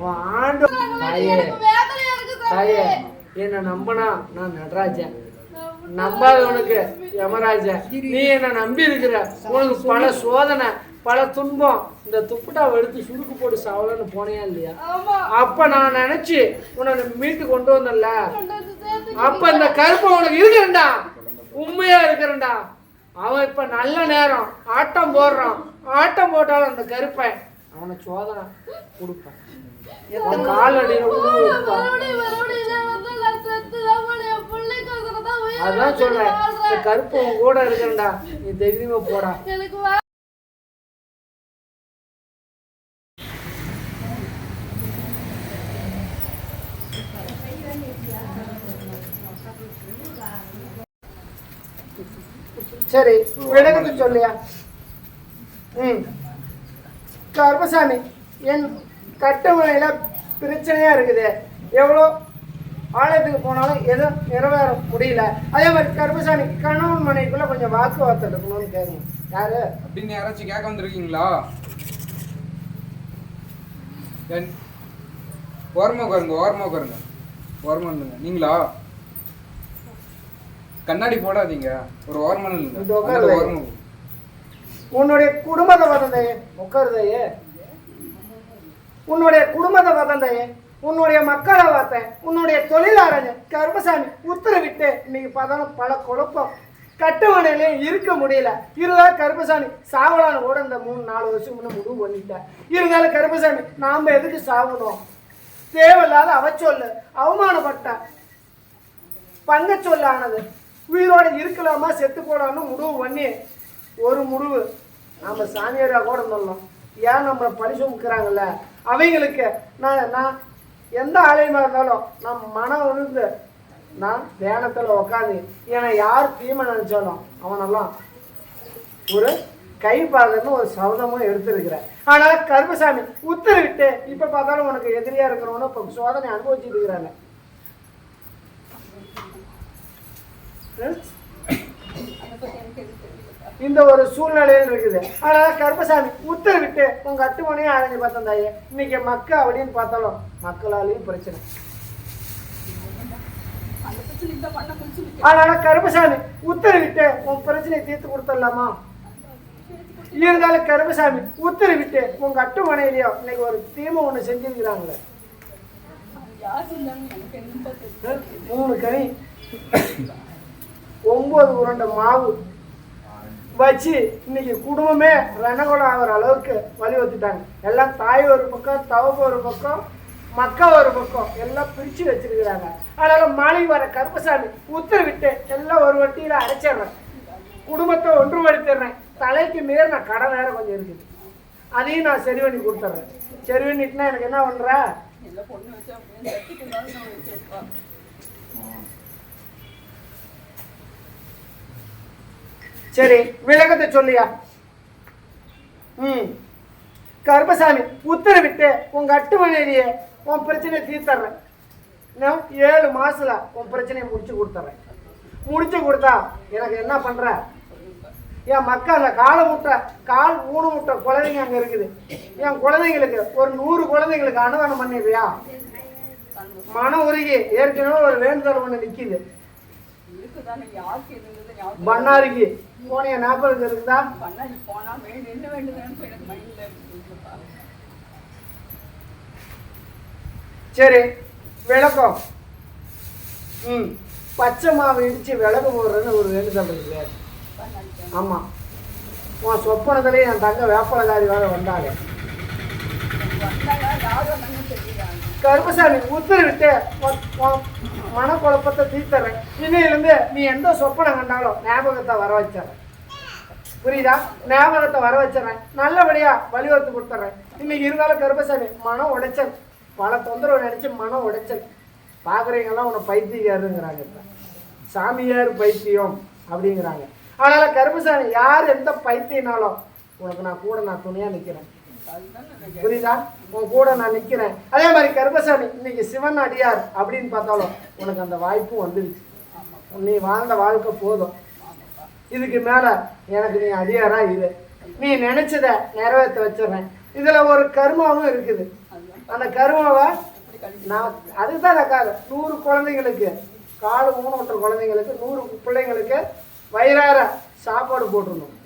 அவன் ஆண்டு தாயே என்ன நம்பினா நான் நடராஜன், நம்பாதவனுக்கு யமராஜன். நீ என்ன நம்பி இருக்கிற, உனக்கு பல சோதனை பல துன்பம். இந்த துப்புட்டாவை எடுத்து சுருக்கு போட்டு சாவலன்னு போனையா இல்லையா? அப்ப நான் நினைச்சு உன்னை மீட்டு கொண்டு வந்தல, அப்ப இந்த கருப்பை உனக்கு இருக்கிறண்டா, உண்மையா இருக்கிறண்டா. அவன் இப்ப நல்ல நேரம் ஆட்டம் போடுறான், ஆட்டம் போட்டாலும் அந்த கருப்பை அவனை சோதனை கொடுப்பான். காலடியில் அதான் சொல்றேன், இந்த கருப்பு கூட இருக்கிறண்டா, நீ தைரியமா போடா. சரி விளக்கத்தை சொல்லியா? கருப்பசாமி, என் கட்டுமனையில பிரச்சனையா இருக்குது. எவ்வளோ ஆலயத்துக்கு போனாலும் எதுவும் நிறைவேற முடியல. அதே மாதிரி கருப்பசாமி கணவன் மனைக்குள்ள கொஞ்சம் வாக்குவார்த்தை இருக்கணும்னு கேட்கணும். யாரு அப்படின்னு யாராச்சும் கேட்க வந்திருக்கீங்களா? ஓரமா உட்காருங்க, ஓரமா உட்காருங்க, ஓரமா இருந்துங்க. நீங்களா? கண்ணாடி போடாதீங்க, ஒரு ஓரமா இல்லைங்க. உன்னுடைய குடும்பத்தை வதந்தையே உட்காருதையே, உன்னுடைய குடும்பத்தை வதந்தையே, உன்னுடைய மக்களை பார்த்தேன், உன்னுடைய தொழிலாளர் கருப்பசாமி உத்தரவிட்டு இன்னைக்கு பார்த்தாலும் பல குழப்பம். கட்டுமனையிலே இருக்க முடியல. இருந்தாலும் கருப்பசாமி சாவலான்னு கூட இந்த 3-4 வருஷம் முன்ன முடிவு பண்ணிட்டேன். இருந்தாலும் கருப்பசாமி நாம எதுக்கு சாகணும்? தேவையில்லாத அவச்சொல்லு, அவமானப்பட்ட பங்க சொல்லானது. உயிரோட இருக்கலாமா செத்து போடான்னு முடிவு பண்ணி ஒரு முடிவு நம்ம சாமியாராக கூட சொல்லலாம். ஏன் நம்மளை பழி சுமக்கிறாங்கல்ல அவங்களுக்கு நான் எந்த ஆலயமாக இருந்தாலும் நான் மனம் விழுந்து நான் தியானத்தில் உக்காந்து ஏன்னா யார் தீமை நினைச்சாலும் அவனெல்லாம் ஒரு கை பாகன்னு ஒரு சபதமும் எடுத்திருக்கிறேன். ஆனால் கருப்பசாமி உத்தரவிட்டு இப்போ பார்த்தாலும் உனக்கு எதிரியாக இருக்கிறவனும் இப்போ சோதனை அனுபவிச்சுட்டு இருக்கிறாங்க. இந்த ஒரு சூழ்நிலையில் இருக்குது. அதனால கருப்பசாமி உத்தரவிட்டு உங்க அட்டுமனையும் அடைஞ்சு பார்த்தோம் தாயே. இன்னைக்கு மக்கள் அப்படின்னு பார்த்தாலும் மக்களாலையும் பிரச்சனை. அதனால கருப்பசாமி உத்தரவிட்டு உன் பிரச்சனையை தீர்த்து கொடுத்துடலாமா? இருந்தாலும் கருப்பசாமி உத்தரவிட்டு உங்க அட்டுமனையிலையோ இன்னைக்கு ஒரு தீமை ஒண்ணு செஞ்சிருக்கிறாங்களே. 3 கனி 9 உருண்டை மாவு வச்சு இன்னைக்கு குடும்பமே ரணகொலை ஆகிற அளவுக்கு வலியுறுத்திட்டாங்க. எல்லாம் தாய் ஒரு பக்கம், தவப்பு ஒரு பக்கம், மக்கா ஒரு பக்கம், எல்லாம் பிரிச்சு வச்சிருக்கிறாங்க. அதனால மாலை வர கருப்பசாமி உத்தரவிட்டு எல்லாம் ஒரு வட்டியில அடைச்சிடுறேன், குடும்பத்தை ஒன்றுபடுத்திடுறேன். தலைக்கு மீறி நான் கடை வேற கொஞ்சம் இருக்குது, அதையும் நான் சரி பண்ணி கொடுத்துட்றேன். சரி பண்ணிட்டுனா எனக்கு என்ன பண்ற? சரி விளக்கத்தை சொல்லியா? கருப்பசாமி உத்தரவிட்டு உங்க அட்டுமனையிலேயே உன் பிரச்சனையை தீர்த்தர்றேன். 7 மாசத்துல உன் பிரச்சனையை முடிச்சு கொடுத்துட்றேன். முடிச்சு கொடுத்தா எனக்கு என்ன பண்ற? என் மக்கள் அந்த கால் ஊனமுட்டை குழந்தைங்க அங்க இருக்குது. என் குழந்தைங்களுக்கு ஒரு 100 குழந்தைங்களுக்கு அனுதானம் பண்ணிடுறியா? மன உருகி ஏற்கனவே ஒரு வேண்டுதல் ஒண்ணு நிக்குது. பண்ணாரிக்கு போனிய 40 இருக்குதா? சரி விளக்கம். பச்சை மாவு இடிச்சு விளக்கு போடுறதுன்னு ஒரு வேண்டுதல் இருக்கு. ஆமா, உன் சொப்பனத்திலே என் தங்க வேப்பலகாரி வேற வந்தாங்க. கருப்பசாமி உத்தரவிட்டு மனக்குழப்பத்தை தீர்த்தறேன். இன்னையிலிருந்து நீ எந்த சொப்பனை கண்டாலும் ஞாபகத்தை வர வச்சிடறேன். புரியுதா? ஞாபகத்தை வர வச்சிடறேன். நல்லபடியா வலியுறுத்தி கொடுத்துட்றேன். இன்னைக்கு இருந்தாலும் கருப்பசாமி மனம் உடைச்சல், பல தொந்தரவு நினைச்சு மனம் உடைச்சல். பார்க்குறீங்கெல்லாம் உன்னை பைத்தியக்காருங்கிறாங்க, இப்போ சாமியார் பைத்தியம் அப்படிங்கிறாங்க. அதனால கருப்பசாமி யார் எந்த பைத்தியனாலும் உனக்கு நான் கூட நான் துணையாக நிற்கிறேன். புரியுதா? உன் கூட நான் நிற்கிறேன். அதே மாதிரி கருப்பசாமி இன்னைக்கு சிவன் அடியார் அப்படின்னு பார்த்தாலும் உனக்கு அந்த வாய்ப்பும் வந்துடுச்சு. நீ வாழ்ந்த வாழ்க்கை போதும், இதுக்கு மேல எனக்கு நீ அடியாரா இரு. நீ நினைச்சத நிறைவேற்ற வச்சிடறேன். இதுல ஒரு கர்மாவும் இருக்குது. அந்த கருமாவை நான் அதுக்கு தான் காது 100 குழந்தைங்களுக்கு கால் ஊனமுற்ற குழந்தைங்களுக்கு 100 பிள்ளைங்களுக்கு வயிறார சாப்பாடு போட்டுருணும்.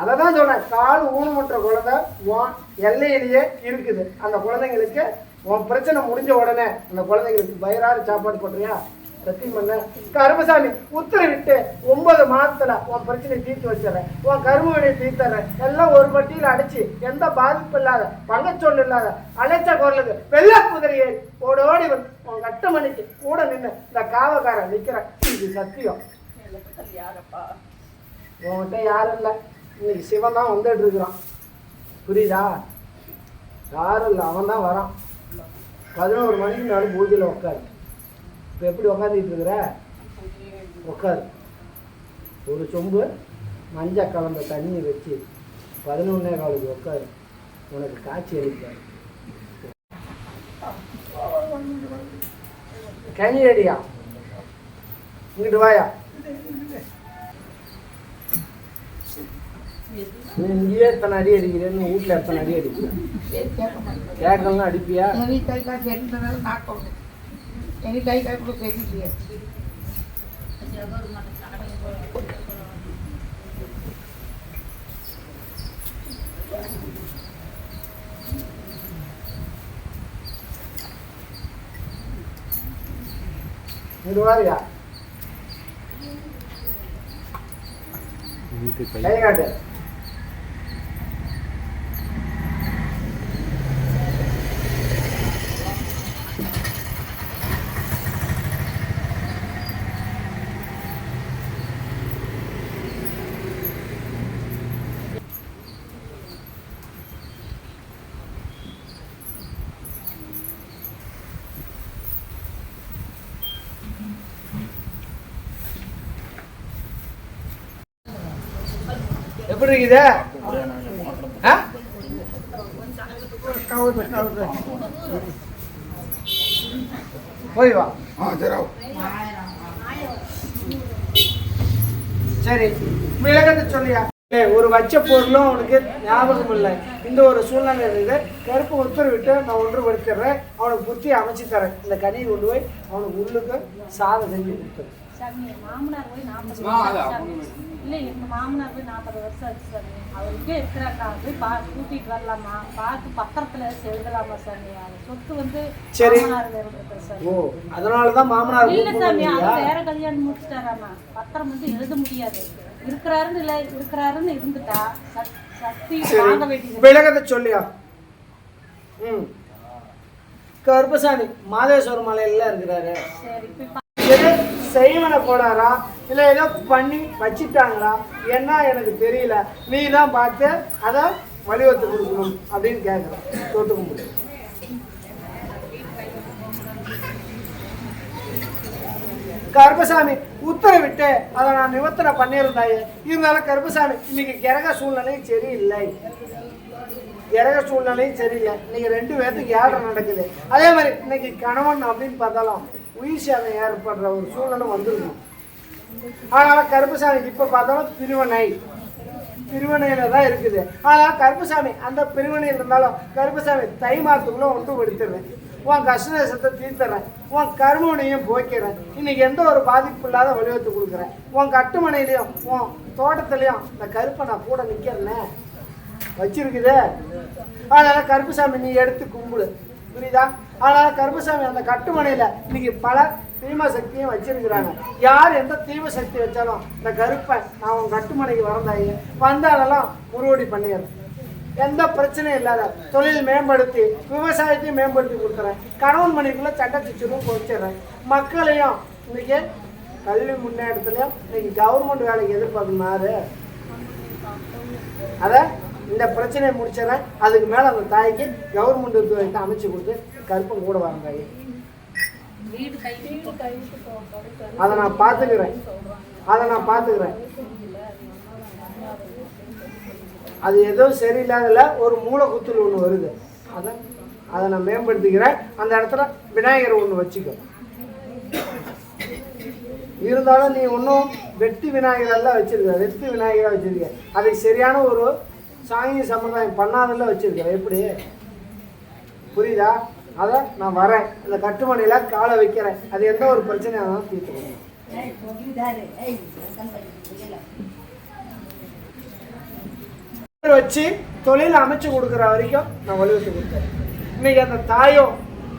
அதை தான் சொன்னேன், கால் ஊனமுற்ற குழந்தை உன் எல்லையிலேயே இருக்குது. அந்த குழந்தைங்களுக்கு உன் பிரச்சனை முடிஞ்ச உடனே அந்த குழந்தைங்களுக்கு வயிறார சாப்பாடு போட்டுறியா? சத்தியம் பண்ண கருமசாமி உத்தரவிட்டு 9 மாதத்துல உன் பிரச்சனையை தீர்த்து வச்சிடறேன், உன் கருமவினை தீர்த்தறேன். எல்லாம் ஒரு பட்டியல அடிச்சு எந்த பாதிப்பு இல்லாத பங்கச்சொல் இல்லாத அழைச்ச குரலுக்கு வெள்ள குதிரையை ஓடோடி வந்து உன் கட்ட மணிக்கு கூட நின்று இந்த காவக்காரன் நிற்கிறேன். இது சத்தியம். உன்கிட்ட யாரும் இல்லை, இன்னைக்கு சிவன் தான் வந்துட்டு இருக்கிறான். புரியுதா? யாரும் இல்லை, அவன் தான் வரான். 11 மணிக்கு நாலு பூஜையில் உட்காரு. இப்போ எப்படி உக்காந்துட்டு இருக்கிற? உட்காரு. ஒரு சொம்பு மஞ்சள் கலந்த தண்ணி வச்சு 11:15 உட்காரு. உனக்கு காய்ச்சி அடிப்பாரு. கனி அடியா, இங்கிட்டு வாயா. நீ இங்கேயே எத்தனை அடி அடிக்கிறேன்னு வீட்டில் எத்தனை அடி அடிக்கிறேன்? கேட்கலாம் அடிப்பியா? Ini kayak perlu kayak gitu ya. Ini luar ya? Kayak ada. எப்படி இருக்குது? போய் வா. சரி, விளக்கத்தை சொல்லியா? ஒரு வச்ச பொருளும் அவனுக்கு ஞாபகம் இல்லை. இந்த ஒரு சூழ்நிலை இருக்குது. கருப்பு உத்தரவிட்டு நான் ஒன்றுபடுத்திடுறேன். அவனுக்கு புத்தி அமைச்சு தரேன். இந்த கனியை கொண்டு போய் அவனுக்கு உள்ளுக்கு சாதம் செஞ்சு கொடுத்துரு. மாமனார் போய் 40 இல்லை, எங்கள் மாமனார் போய் 40 வருஷம் ஆச்சு சாமி. அவருக்கே இருக்கிறாக்கா போய் கூட்டிகிட்டு வரலாமா? பார்த்து பத்திரத்தில் எழுதலாமா சாமி? அது சொத்து வந்து மாமனார் இருக்கு சார். ஓ, அதனால தான் மாமனார் இல்லை சாமி, அவர் வேற கல்யாணம் முடிச்சுட்டாராமா. பத்திரம் வந்து எழுத முடியாது. இருக்கிறாருன்னு இல்லை, இருக்கிறாருன்னு இருந்துட்டா சக்தி வாங்க வேண்டியது. விளக்கத்தை சொல்லியா? கருப்பசாமி மாதேஸ்வர மலையில இருக்கிறாரு. சரி, செய்வனை போனாரா இல்லை ஏதோ பண்ணி வச்சுட்டாங்களா என்ன எனக்கு தெரியல. நீ தான் பார்த்து அதை வலியுறுத்தி கொடுக்கணும் அப்படின்னு கேட்குறேன். தொட்டுக்க முடியும். கருப்பசாமி உத்தரவிட்டு அதை நான் நிவர்த்தனை பண்ணியிருந்தாயே. இருந்தாலும் கருப்பசாமி இன்னைக்கு கிரக சூழ்நிலையும் சரியில்லை. கிரக சூழ்நிலையும் சரியில்லை. இன்னைக்கு 2 பேர்த்துக்கு ஏழரை நடக்குது. அதே மாதிரி இன்னைக்கு கணவன் அப்படின்னு பார்த்தாலும் உயிர் சேதம் ஏற்படுற ஒரு சூழ்நிலை வந்துருக்கும். ஆனால் கருப்பசாமிக்கு இப்போ பார்த்தாலும் பிரிவினையில தான் இருக்குது. ஆனால் கருப்பசாமி அந்த பிரிவினையில் இருந்தாலும் கருப்பசாமி தை மாதத்துக்குள்ள ஒன்றுபடுத்திடுறேன். உன் கஷ்டத்தை தீர்த்துறேன். உன் கருமனையும் போய்க்கிறேன். இன்னைக்கு எந்த ஒரு பாதிப்பு இல்லாத வலியுறுத்தி கொடுக்குறேன். உன் கட்டுமனையிலையும் உன் தோட்டத்துலையும் இந்த கருப்பை நான் கூட நிற்கிறேன்னு வச்சிருக்குது. அதனால கருப்பசாமி நீ எடுத்து கும்பிடு. புரியுதா? ஆனால் கருப்பசாமி அந்த கட்டுமனையில் இன்னைக்கு பல தீம சக்தியும் வச்சிருக்கிறாங்க. யார் எந்த தீம சக்தி வச்சாலும் இந்த கருப்பை நான் உன் கட்டுமனைக்கு வரந்தாயே வந்தாலெல்லாம் முறுவடி பண்ணிடுறேன். எந்த பிரச்சனையும் இல்லாத தொழில் மேம்படுத்தி விவசாயத்தையும் மேம்படுத்தி கொடுத்துறேன். கணவன் மனைக்குள்ள சட்ட சிச்சரும் குறைச்சிடுறேன். மக்களையும் இன்னைக்கு கல்வி முன்னேற்றத்துலையும் இன்னைக்கு கவர்மெண்ட் வேலைக்கு எதிர்பார்க்கணுமாரு அதை இந்த பிரச்சனையை முடிச்சிடறேன். அதுக்கு மேலே அந்த தாய்க்கு கவர்மெண்ட் உத்தியோகத்தை அமைச்சு கொடுத்து கருப்பம் கூட வந்தாங்க. அதை நான் பார்த்துக்கிறேன். அது எதுவும் சரியில்லாதல ஒரு மூளை குத்தில் ஒன்று வருது. அதை நான் மேம்படுத்திக்கிறேன். அந்த இடத்துல விநாயகர் ஒன்று வச்சுக்க. இருந்தாலும் நீ ஒன்றும் வெட்டி விநாயகரெல்லாம் வச்சிருக்க. வெட்டி விநாயகராக வச்சிருக்க. அதை சரியான ஒரு சாங்கி சம்பிரதாயம் பண்ணாதெல்லாம் வச்சிருக்க. எப்படி புரியுதா? அதை நான் வரேன், அந்த கட்டுமணியில் காலை வைக்கிறேன், அது எந்த ஒரு பிரச்சனையானாலும் தீர்த்துக்கணும். வச்சு தொழில் அமைச்சு கொடுக்குற வரைக்கும் நான் வலியுறுத்தி கொடுத்தேன். இன்னைக்கு அந்த தாயும்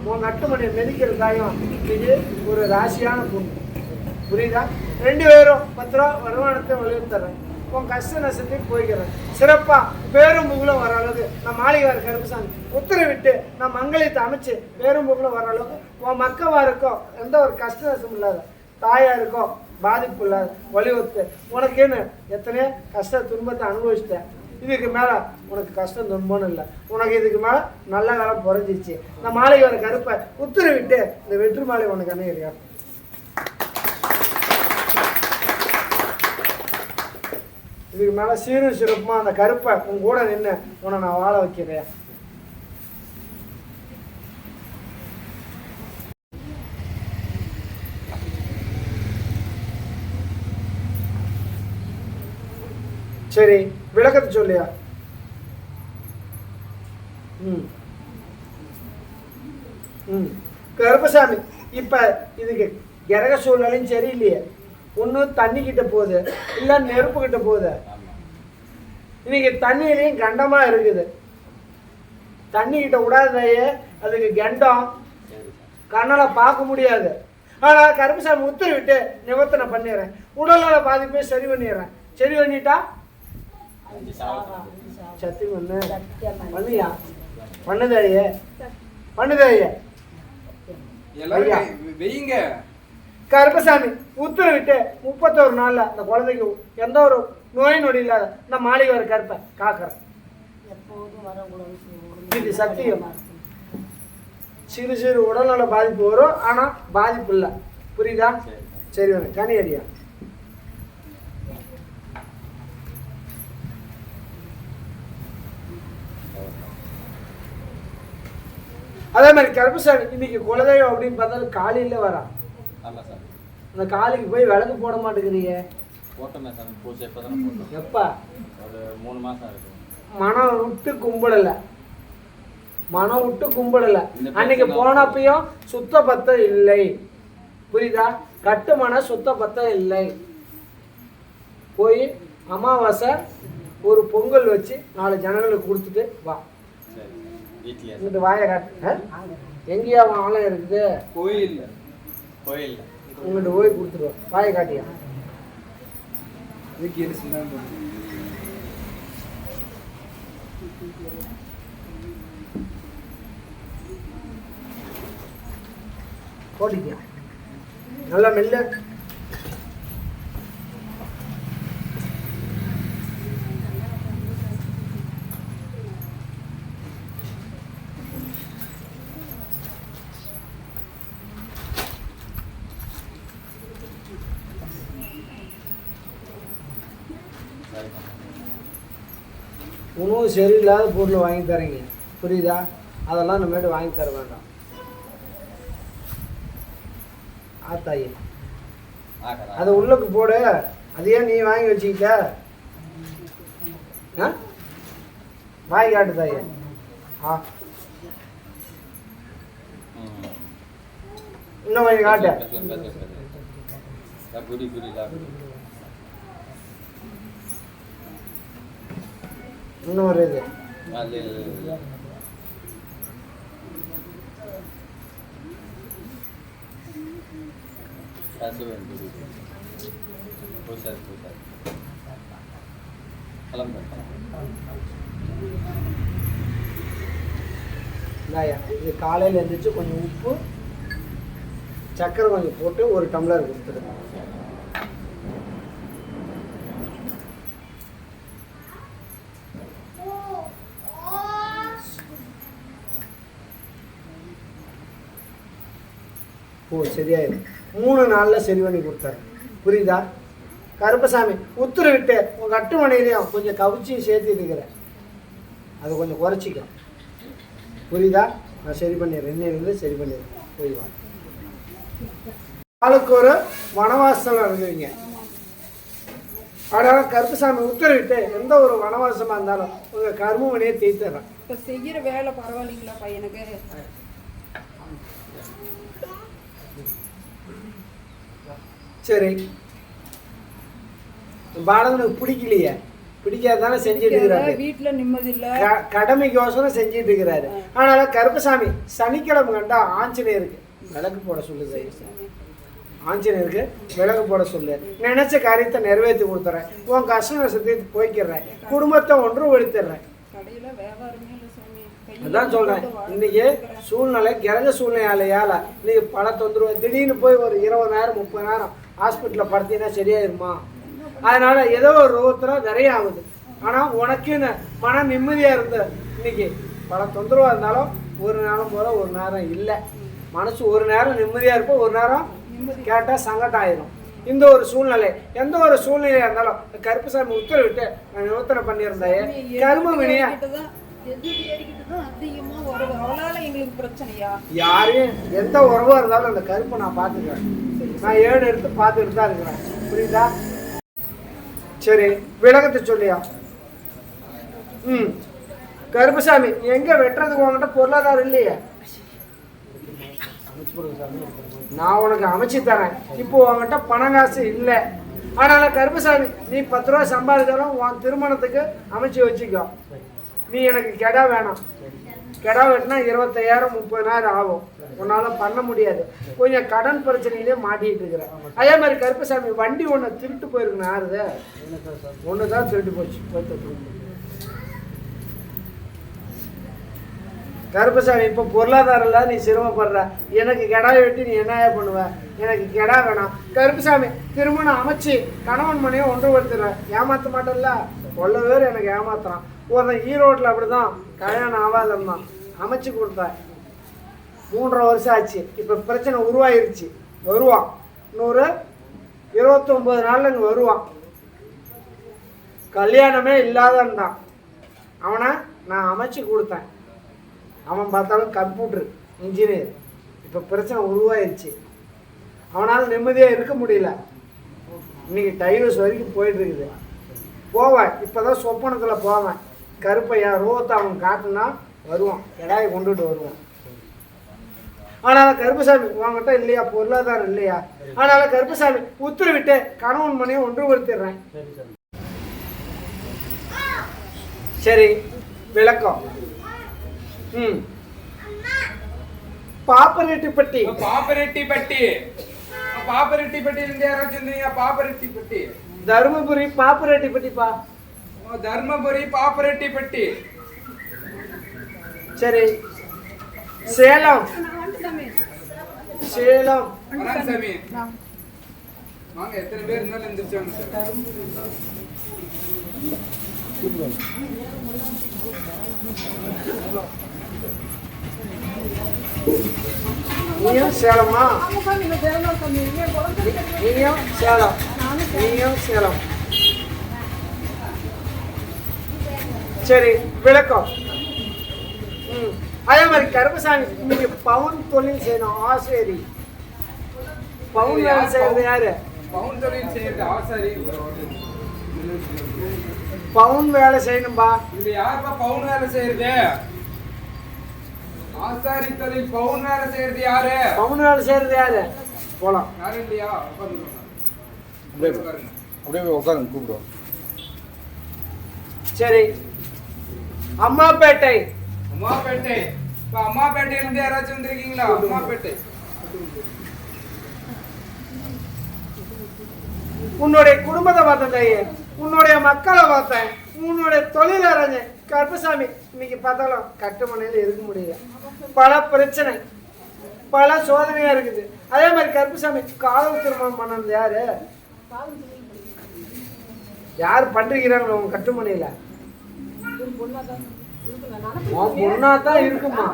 உன் கட்டுமணியை மிதிக்கிற தாயும் இன்னைக்கு ஒரு ராசியான பொண்ணு. புரியுதா? 2 பேரும் 10 ரூபா வருமானத்தை வலியுறுத்துறேன். உன் கஷ்ட நஷ்டத்தையும் போய்க்கிறேன். சிறப்பாக பேரும் புகழும் வர அளவுக்கு நான் மாளிகார் கருப்புசாமி உத்தரவிட்டு நான் மங்களத்தை அமைச்சு பேரும் புகழும் வர அளவுக்கு உன் மக்கவாருக்கோ எந்த ஒரு கஷ்ட நஷ்டம் இல்லாத தாயாருக்கோ பாதிப்பு இல்லாத வலியுறுத்து. உனக்குன்னு எத்தனையோ கஷ்ட துன்பத்தை அனுபவிச்சிட்டேன். இதுக்கு மேலே உனக்கு கஷ்டம் துன்பம்னு இல்லை. உனக்கு இதுக்கு மேலே நல்ல காலம் புரிஞ்சிச்சு. இந்த மாளிகார் கருப்பை உத்தரவிட்டு இந்த வெற்றி மாலை உனக்கு அணையிறியா? இதுக்கு மேலே சீரும் சிறப்புமா அந்த கருப்பை உன் கூட நின்று உன்னை நான் வாழ வைக்கிறேன். சரி, விளக்கத்தை சொல்லியா? கருப்பசாமி, இப்போ இதுக்கு கிரக சூழ்நிலையும் சரியில்லையே. ஒன்று தண்ணி கிட்ட போகுது, இல்லை நெருப்பு கிட்ட போகுது. இன்னைக்கு தண்ணியிலையும் கண்டமாக இருக்குது. தண்ணி கிட்ட விடாதையே அதுக்கு கண்டம், கண்ணால் பார்க்க முடியாது. ஆனால் கருப்பசாமி உத்தரவிட்டு நிவர்த்தனை பண்ணிடுறேன். உடல்நல பாதிப்பை சரி பண்ணிடுறேன். சரி பண்ணிட்டா சத்தி பண்ணு பண்ணியா? பண்ணுதையே பண்ணுதையே வெயிங்க. கருப்பசாமி உத்தரவிட்டு 31 நாள்ல அந்த குழந்தைக்கு எந்த ஒரு நோய் நொடி இல்லாத இந்த மாளிகை வர கருப்பை காக்கிறேன். இது சத்தியம். சிறு சிறு உடல்நல பாதிப்பு வரும், ஆனா பாதிப்பு இல்லை. புரியுதா? சரி, வேணும் கனி அடியா. அதே மாதிரி கருப்பசாமி இன்னைக்கு குலதெய்வம் அப்படின்னு பார்த்தாலும் காலையில் வரா. அந்த காலைக்கு போய் விளக்கு போட மாட்டேங்கிறீங்க. எப்பா? ஒரு 3 மாசம் இருக்கு. மனம் விட்டு கும்பிடல, மனம் விட்டு கும்பிடல. அன்னைக்கு போனப்பையும் சுத்த பத்தம் இல்லை. புரியுதா? கட்டுமன சுத்த பத்தம் இல்லை. போய் அமாவாசை ஒரு பொங்கல் வச்சு 4 ஜனங்களுக்கு கொடுத்துட்டு வா. இங்கிட்டு வாயை காட்டு. எங்கேயா ஆலயம் இருக்குது? கோயில் கோயில் உங்கள்கிட்ட போய் கொடுத்துருவோம். வாயை காட்டியா? இதுக்கு எரிசுனா போட்டிக்கியா? நல்லா மெல்ல. உணவு சரியில்லாத பொருள் வாங்கி தரீங்க. புரியுதா? அதெல்லாம் நம்மகிட்ட வாங்கி தர வேண்டாம். ஆத்தாயி அதை உள்ளுக்கு போடு. அதையே நீ வாங்கி வச்சுக்கிட்ட. வாங்கி காட்டு தாயே. இன்னும் வாங்கி காட்டு. இன்னும் ஒரு இது இது காலையில் எழுந்திரிச்சு கொஞ்சம் உப்பு சக்கரை கொஞ்சம் போட்டு ஒரு டம்ளர் கொடுத்துருங்க. ஓ, சரியாயிடும். 3 நாளில் சரி பண்ணி கொடுத்தாரு. புரியுதா? கருப்பசாமி உத்தரவிட்டு உங்கள் கட்டுமனையிலையும் கொஞ்சம் கவிச்சியும் சேர்த்து இருக்கிறேன். அதை கொஞ்சம் குறைச்சிக்க. புரியுதா? நான் சரி பண்ணிடுறேன். இன்னிலிருந்து சரி பண்ணிடுறேன். போய் வா. ஆளுக்கு ஒரு வனவாசம் இருக்குவீங்க. அதனால் கருப்பசாமி உத்தரவிட்டு எந்த ஒரு வனவாசமாக இருந்தாலும் உங்கள் கர்ம வினையை தீர்த்துறேன். இப்போ செய்கிற வேலை பரவாயில்லைங்களா பையனுக்கு? சரி, பாலகனுக்கு பிடிக்கலையே, பிடிக்காதானே செஞ்சுட்டு இருக்கிறாரு. வீட்டுல நிம்மதி இல்ல, கடமைக்கோசரம் செஞ்சுட்டு இருக்கிறாரு. ஆனால கருப்பசாமி சனிக்கிழமை கண்டா ஆஞ்சநேயருக்கு விளக்கு போட சொல்லுது. ஆஞ்சநேயருக்கு விளக்கு போட சொல்லு. நினைச்ச காரியத்தை நிறைவேற்றி கொடுத்துறேன். உன் கஷ்ட நஷ்டத்தை போய்க்கிறேன். குடும்பத்தை ஒன்றுபடுத்திடுறேன். கடையில வியாபாரமே இல்லை சாமி. அதான் சொல்றேன், இன்னைக்கு சூழ்நிலை கிரக சூழ்நிலையால இன்னைக்கு பல தொந்தரவு. திடீர்னு போய் ஒரு 20 நேரம் 30 நேரம் ஹாஸ்பிட்டலில் படுத்தீங்கன்னா சரியாயிருமா? அதனால ஏதோ ஒரு ரோகத்தில் நிறைய ஆகுது. ஆனால் உனக்குன்னு மன நிம்மதியாக இருந்த இன்னைக்கு பல தொந்தரவாக இருந்தாலும் ஒரு நேரம் போல ஒரு நேரம் இல்லை. மனசு ஒரு நேரம் நிம்மதியாக இருப்போம், ஒரு நேரம் கேட்டால் சங்கடம் ஆயிரும். இந்த ஒரு சூழ்நிலை, எந்த ஒரு சூழ்நிலையாக இருந்தாலும் கருப்பசாமி உத்தரவிட்டு நான் நிவர்த்தனை பண்ணியிருந்தேன். கரும வினையா எங்களுக்கு பிரச்சனையா? யாரையும் எந்த உறவாக இருந்தாலும் அந்த கருப்பை நான் பார்த்துக்கிறேன். நான் 7 எடுத்து பார்த்துக்கிட்டு தான் இருக்கிறேன். புரியுதா? சரி, விளக்கத்தை சொல்லியா? கருப்பசாமி எங்க வெட்டுறதுக்கு உங்ககிட்ட பொருளாதாரம் இல்லையே? நான் உனக்கு அமைச்சு தரேன். இப்போ உங்ககிட்ட பணம் காசு இல்லை. அதனால கருப்பசாமி நீ 10 ரூபா சம்பாதிச்சாலும் உன் திருமணத்துக்கு அமைச்சு வச்சுக்கோ. நீ எனக்கு கெடா வேணாம். கெடா வெட்டினா 25,000 30,000 ஆகும். உன்னால் பண்ண முடியாது. கொஞ்சம் கடன் பிரச்சனையிலே மாட்டிகிட்டு இருக்கிறேன். அதே மாதிரி கருப்பசாமி வண்டி ஒன்று திருட்டு போயிருக்குன்னு யாருது? ஒன்று தான் திருட்டு போச்சு. கருப்பசாமி இப்போ பொருளாதாரம் இல்லை, நீ சிரமப்படுற. எனக்கு கெடாவை வெட்டி நீ என்ன பண்ணுவ? எனக்கு கெடா வேணாம். கருப்பசாமி திருமணம் அமைச்சு கணவன் மனையை ஒன்றுபடுத்துற. ஏமாற்ற மாட்டேன்ல, கொள்ள பேர் எனக்கு ஏமாத்துறான். ஒருத்தன் ஈரோட்டில் அப்படி தான் கல்யாணம் ஆகாதம் தான் அமைச்சு கொடுத்தேன். 3.5 வருஷம் ஆச்சு. இப்போ பிரச்சனை உருவாயிருச்சு. வருவான், இன்னொரு 29 நாளில் இங்கே வருவான். கல்யாணமே இல்லாதன்றான். அவனை நான் அமைச்சு கொடுத்தேன். அவன் பார்த்தாலும் கம்ப்யூட்டர் இன்ஜினியர். இப்போ பிரச்சனை உருவாயிருச்சு. அவனால் நிம்மதியாக இருக்க முடியல. இன்னைக்கு டைவர்ஸ் வரைக்கும் போயிட்டு இருக்குது. போவேன், இப்போ தான் சொப்பனத்தில் போவேன். கருப்பையா ரோகத்தை அவன் காட்டுனா வருவான், எடாயை கொண்டுட்டு வருவான். ஆனால் கருப்பசாமி உங்ககிட்ட இல்லையா, பொருளாதாரம் இல்லையா? அதனால் கருப்பசாமி உத்தரவிட்டு கணவன் மனையை ஒன்றுபடுத்திடுறேன். சரி, விளக்கம். பாப்பரெட்டிப்பட்டி. பாப்பரெட்டிப்பட்டி பாப்பரெட்டிப்பட்டியிலிருந்து யாராச்சும் இருந்தீங்க? பாப்பரெட்டிப்பட்டி தருமபுரி பாப்பரெட்டிப்பட்டிப்பா. தர்மபுரி பாப்பரெட்டிப்பட்டி. சரி, சேலம். சேலம் சாமி வாங்க, எத்தனை பேர் இருந்தாலும் எந்திரிச்சாங்க சார். நீயும் சேலமா? நீயும் சேலம். நீயும் சேலம். சரி, விளக்கம். அதே மாதிரி கருப்பசாமி நீங்க பவுன் தொழில் செய்யணும். ஆசேரி பவுன் வேலை செய்யறது யாரு? பவுன் தொழில் செய்யறது ஆசாரி. பவுன் வேலை செய்யணும்பா. இது யாருப்பா பவுன் வேலை செய்யறது? ஆசாரி தொழில் பவுன் வேலை செய்யறது யாரு? பவுன் வேலை செய்யறது யாரு? போலாம். யாரும் இல்லையா? அப்படியே உட்காருங்க, கூப்பிடுவோம். சரி, அம்மாப்பேட்டை. அம்மாப்பேட்டை. இப்ப அம்மாப்பேட்டையில இருந்து யாராச்சும் வந்திருக்கீங்களா? அம்மாப்பேட்டை. உன்னுடைய குடும்பத்தை பார்த்தேன் தாயே, உன்னுடைய மக்களை பார்த்தேன், உன்னுடைய தொழில் அறிஞன். கருப்பசாமி இன்னைக்கு பார்த்தாலும் கட்டுமனையில் இருக்க முடியல. பல பிரச்சனை, பல சோதனையா இருக்குது. அதே மாதிரி கருப்பசாமி காதல் திருமணம் பண்ணது யாரு? யார் பண்றீங்கிறாங்களோ உங்க கட்டுமனையில? பொண்ணாதான் இருக்குமா?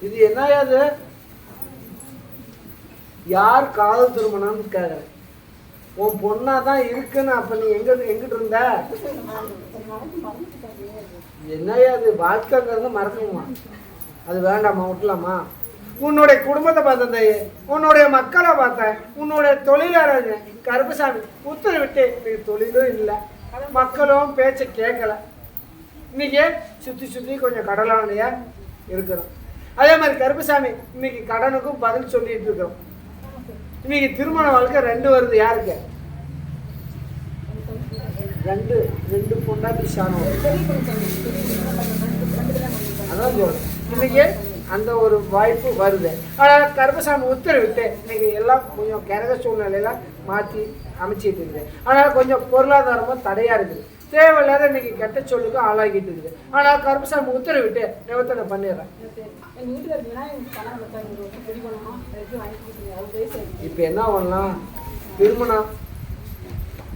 இது என்னது? யார் காதல் திருமணம்னு கேக்குறேன். உன் பொண்ணாதான் இருக்குன்னு அப்ப நீ எங்கிட்டு இருந்த? என்னையாது வாழ்க்கைங்கிறது மறக்கணுமா? அது வேண்டாமா, விட்டலாமா? உன்னுடைய குடும்பத்தை பார்த்தேன் தாயே, உன்னுடைய மக்களை பார்த்தேன், உன்னுடைய தொழிலாளர் கருப்பசாமி உத்தரவிட்டு தொழிலும் இல்லை, மக்களும் பேச்சை கேட்கல. இன்னைக்கு சுற்றி கொஞ்சம் கடலானையாக இருக்கிறோம். அதே மாதிரி கருப்பசாமி இன்னைக்கு கடனுக்கும் பதில் சொல்லிட்டு இருக்கிறோம். இன்னைக்கு திருமண வாழ்க்கை 2 வருது. யாருக்கு? ரெண்டு பொண்டாட்டி சாணம். அதான் சொல்றேன். இன்னைக்கு அந்த ஒரு வாய்ப்பு வருது. ஆனால் கருப்பசாமி உத்தரவிட்டு இன்னைக்கு எல்லாம் கொஞ்சம் கிரக சூழ்நிலையெல்லாம் மாற்றி அமைச்சிட்டு இருக்குது. ஆனால் கொஞ்சம் பொருளாதாரமும் தடையாக இருக்குது. தேவையில்லாத இன்னைக்கு கெட்ட சொல்லுக்கு ஆளாகிட்டு இருக்குது. ஆனால் கருப்பசாமி உத்தரவிட்டு நிவர்த்தனை பண்ணிடுறேன். இப்போ என்ன பண்ணலாம்? திருமணம்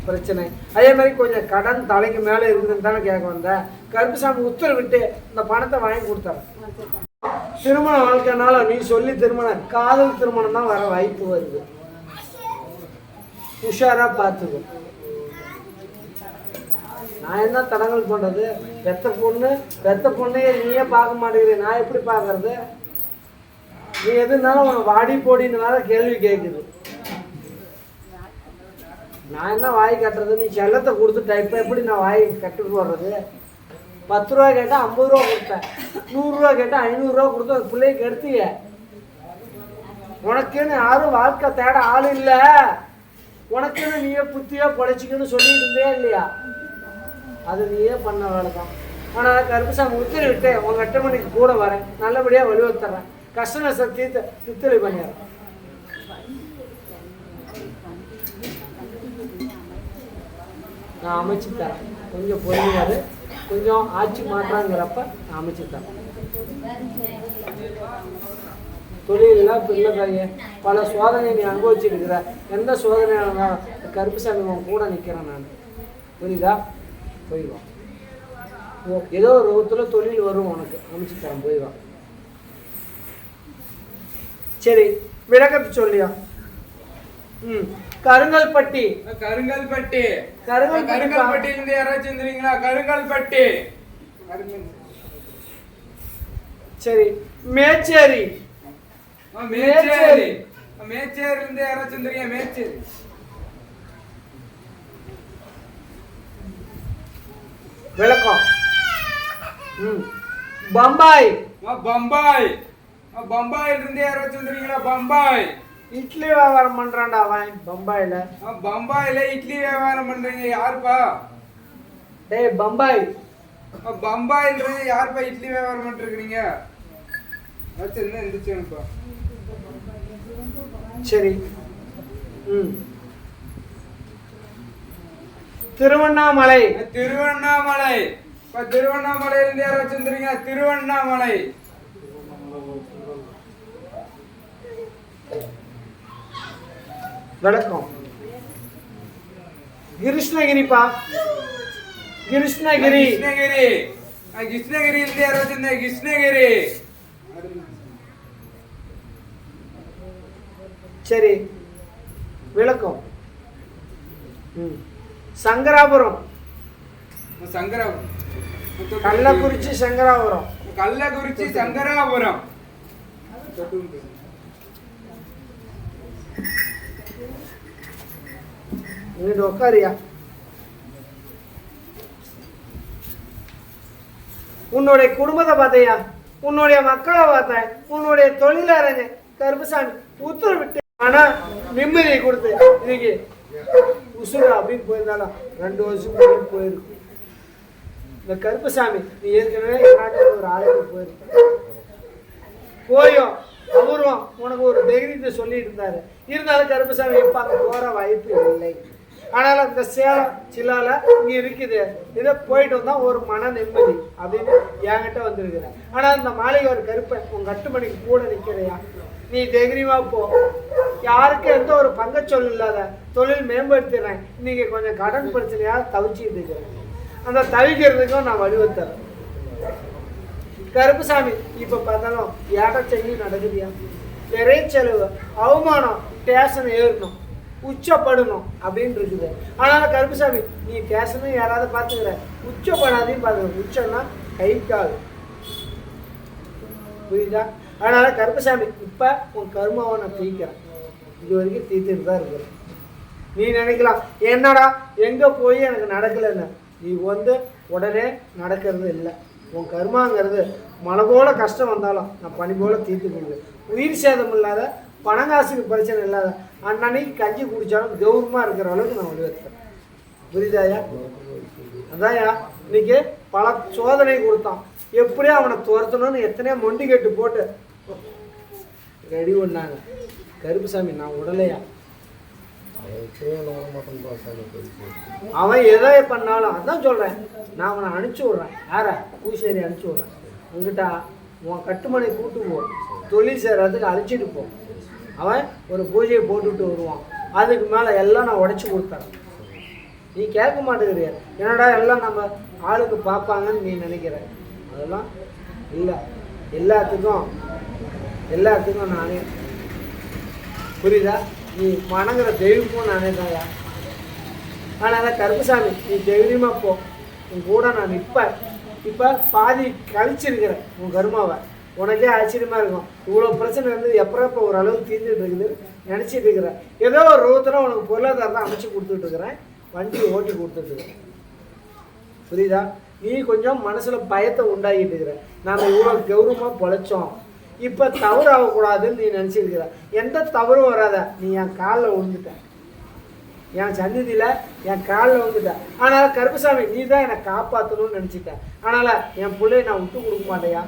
பிரச்சனை, அதே மாதிரி கொஞ்சம் கடன் தலைக்கு மேலே இருக்குதுன்னு தானே கேட்க வந்தேன். கருப்பசாமி உத்தரவிட்டு இந்த பணத்தை வாங்கி கொடுத்தாரு. திருமண வாழ்க்கைனால நீ சொல்லி காதல் திருமணம் தான் வர வாய்ப்பு வருது. உஷாரா பார்த்துக்கோ. நான் என்ன தடங்கள் பண்றது? பெத்த பொண்ணையே நீயே பார்க்க மாட்டேங்கிற, நான் எப்படி பார்க்கறது? நீ எதுனாலும் வாடி போடின்னு வேற கேள்வி கேட்குது. நான் என்ன வாய் கட்டுறது? நீ செல்லத்தை கொடுத்துட்ட, இப்போ எப்படி நான் வாய் கட்டு போடுறது? 10 ரூபா கேட்டால் 50 ரூபா கொடுத்தேன், 100 ரூபா கேட்டால் 500 ரூபா கொடுத்து அந்த பிள்ளைக்கு எடுத்திய. உனக்குன்னு யாரும் வாழ்க்கை தேட ஆள் இல்லை. உனக்குன்னு நீயே புத்தியா பொழைச்சிக்கன்னு சொல்லிட்டு இருந்தே இல்லையா? அது நீயே பண்ண வேலை தான். ஆனால் கருப்பசாமி உத்தரவிட்டு உங்கள் 8 மணிக்கு கூட வரேன், நல்லபடியாக வழிவகுத்துறேன், கஷ்ட நஷ்டத்தை தித்தளி பண்ணிடுறேன். நான் அமைச்சு தரேன். கொஞ்சம் பொறுமையாது, கொஞ்சம் ஆட்சி மாற்றாங்கிறப்ப நான் அமைச்சு தரேன். தொழிலெல்லாம் பிள்ளை தாயே, பல சோதனையை நீ அனுபவிச்சுருக்கிற. எந்த சோதனையான கருப்பசாமி உன் கூட நிற்கிறேன் நான். புரியுதா? போயிடுவான். ஏதோ ஒரு ரூபத்தில் தொழில் வரும் உனக்கு, அமைச்சு தரேன், போயிடுவான். சரி, விளக்கத்தை சொல்லியா? கருங்கல்பட்டி கருங்கல்பட்டியிலிருந்து யாராச்சும் வந்துறீங்களா? கருங்கல்பட்டி. சரி, மேச்சேரி. மேச்சேரியிலிருந்து யாராச்சும் வந்துறீங்க? மேச்சேரி. விளக்கம். பம்பாய். பம்பாயிலிருந்து யாராச்சும் வந்துறீங்களா? பம்பாய். இட்லி வியாபாரம் பண்றான்டா அவன் பம்பாயில. பம்பாயில இட்லி வியாபாரம் பண்றீங்க? யாருப்பா? டேய் பம்பாய். பம்பாயில யாருப்பா இட்லி வியாபாரம் பண்ணிருக்கீங்க? என்ன இருந்துச்சுப்பா? சரி. திருவண்ணாமலை. திருவண்ணாமலையிலிருந்து யாராச்சும் வந்துறீங்க? திருவண்ணாமலை. விளக்கம். கிருஷ்ணகிரிப்பா. கிருஷ்ணகிரியிலிருந்து யாராச்சும்? கிருஷ்ணகிரி. சரி, விளக்கம். சங்கராபுரம். கள்ளக்குறிச்சி சங்கராபுரம். இங்கிட்டு உட்காரியா. உன்னுடைய குடும்பத்தை பார்த்தையா, உன்னுடைய மக்களை பார்த்தேன், உன்னுடைய தொழிலாளங்க கருப்பசாமி உத்தரவிட்டு. ஆனா நிம்மதியை கொடுத்து இன்னைக்கு உசுறு அப்படின்னு போயிருந்தாலும் 2 வருஷம் போயிருக்கு. இந்த கருப்பசாமி நீ ஏற்கனவே நாட்டுக்கு ஒரு ஆளுக்கு போயும் அவரும் உனக்கு ஒரு தைரியத்தை சொல்லிட்டு இருந்தாரு. இருந்தாலும் கருப்பசாமி இப்ப அங்க போற வாய்ப்பு இல்லை. ஆனாலும் இந்த சேலம் சில்லால இங்க இருக்குது, இதை போயிட்டு வந்தா ஒரு மன நிம்மதி அப்படின்னு என்கிட்ட வந்திருக்கிற. ஆனா இந்த மாளிகை ஒரு கருப்பை உன் 8 மணிக்கு கூட நிக்கிறையா? நீ தைரியமா போ. யாருக்கு எந்த ஒரு பங்கச்சொல் இல்லாத தொழில் மேம்படுத்திடுறேன். இன்னைக்கு கொஞ்சம் கடன் பிரச்சனையா தவிச்சிட்டு இருக்கிறேன். அந்த தவிக்கிறதுக்கும் நான் வழிவத்தரேன். கருப்பசாமி இப்ப பார்த்தாலும் ஏடச்செங்கி நடக்குதியா? நிறைய செலவு, அவமானம், ஸ்டேஷன் ஏறணும், உச்சப்படணும் அப்படின்னு இருக்குது. ஆனாலும் கருப்பசாமி நீ ஸ்டேஷனும் யாராவது பார்த்துக்கிற, உச்சப்படாதையும் பார்த்துக்க. உச்சம்னா கை கால், புரியுதா? அதனால கருப்பசாமி இப்ப உன் கர்மாவை நான் தீக்கிறேன். இது வரைக்கும் தீர்த்துட்டு தான் இருக்கிறேன். நீ நினைக்கலாம் என்னடா எங்க போய் எனக்கு நடக்கலன்னு. நீ வந்து உடனே நடக்கிறது இல்லை. உன் கர்மாங்கிறது மழை போல கஷ்டம் வந்தாலும் நான் பனி போல தீர்த்து கொடுக்குறேன். உயிர் சேதம் இல்லாத, பணங்காசுக்கு பிரச்சனை இல்லாத, அன்னன்னைக்கு கஞ்சி குடித்தாலும் கௌரவமாக இருக்கிற அளவுக்கு நான் வலியுறுத்துறேன். புரியுதாயா? அதான்யா இன்னைக்கு பல சோதனை கொடுத்தான். எப்படியோ அவனை துரத்தணும்னு எத்தனையோ மொண்டி கட்டு போட்டு ரெடி பண்ணாங்க. கருப்புசாமி நான் உடலையா, அவன் எதை பண்ணாலும் அதான் சொல்கிறேன். நான் அவனை அனுப்பிச்சி விட்றேன். யாரை? பூசேரி அனுப்பிச்சி விட்றேன். உங்ககிட்ட உன் கட்டுமனை கூட்டு போ, தொழில் செய்கிறதுக்கு அழைச்சிட்டு போ. அவன் ஒரு பூஜையை போட்டுவிட்டு வருவான். அதுக்கு மேலே எல்லாம் நான் உடச்சி கொடுத்தேன். நீ கேட்க மாட்டேங்கிறிய, என்னடா எல்லாம் நம்ம ஆளுக்கு பார்ப்பாங்கன்னு நீ நினைக்கிற. அதெல்லாம் இல்லை. எல்லாத்துக்கும் நானே. புரியுதா? நீ வணங்குற தெய்வமும் நானே தாயா. அதனால் கருப்புசாமி நீ தைரியமாக போ, உன் கூட நான் நிற்பேன். இப்போ பாதி கழிச்சிருக்கிறேன் உன் கருமாவை. உனக்கே ஆச்சரியமாக இருக்கும். இவ்வளோ பிரச்சனை இருந்தது எப்போ ஓரளவுக்கு தீர்ந்துட்டு இருக்குதுன்னு நினச்சிட்டு இருக்கிறேன். ஏதோ ஒரு ரூபத்தில் உனக்கு பொருளாதாரம் அமைச்சு கொடுத்துட்ருக்குறேன், வண்டியை ஓட்டி கொடுத்துட்ருக்குறேன். புரியுதா? நீ கொஞ்சம் மனசில் பயத்தை உண்டாக்கிட்டு இருக்கிற. நாம் இவ்வளோ கௌரவமாக பொழைச்சோம், இப்போ தவறு ஆகக்கூடாதுன்னு நீ நினச்சிருக்கிற. எந்த தவறும் வராத. நீ என் காலில் விழுந்துட்ட, என் சந்நிதியில் என் காலில் விழுந்துட்ட. அதனால் கருப்புசாமி நீ தான் என்னை காப்பாற்றணும்னு நினச்சிட்டேன். அதனால் என் பிள்ளைய நான் விட்டு கொடுக்க மாட்டேயா.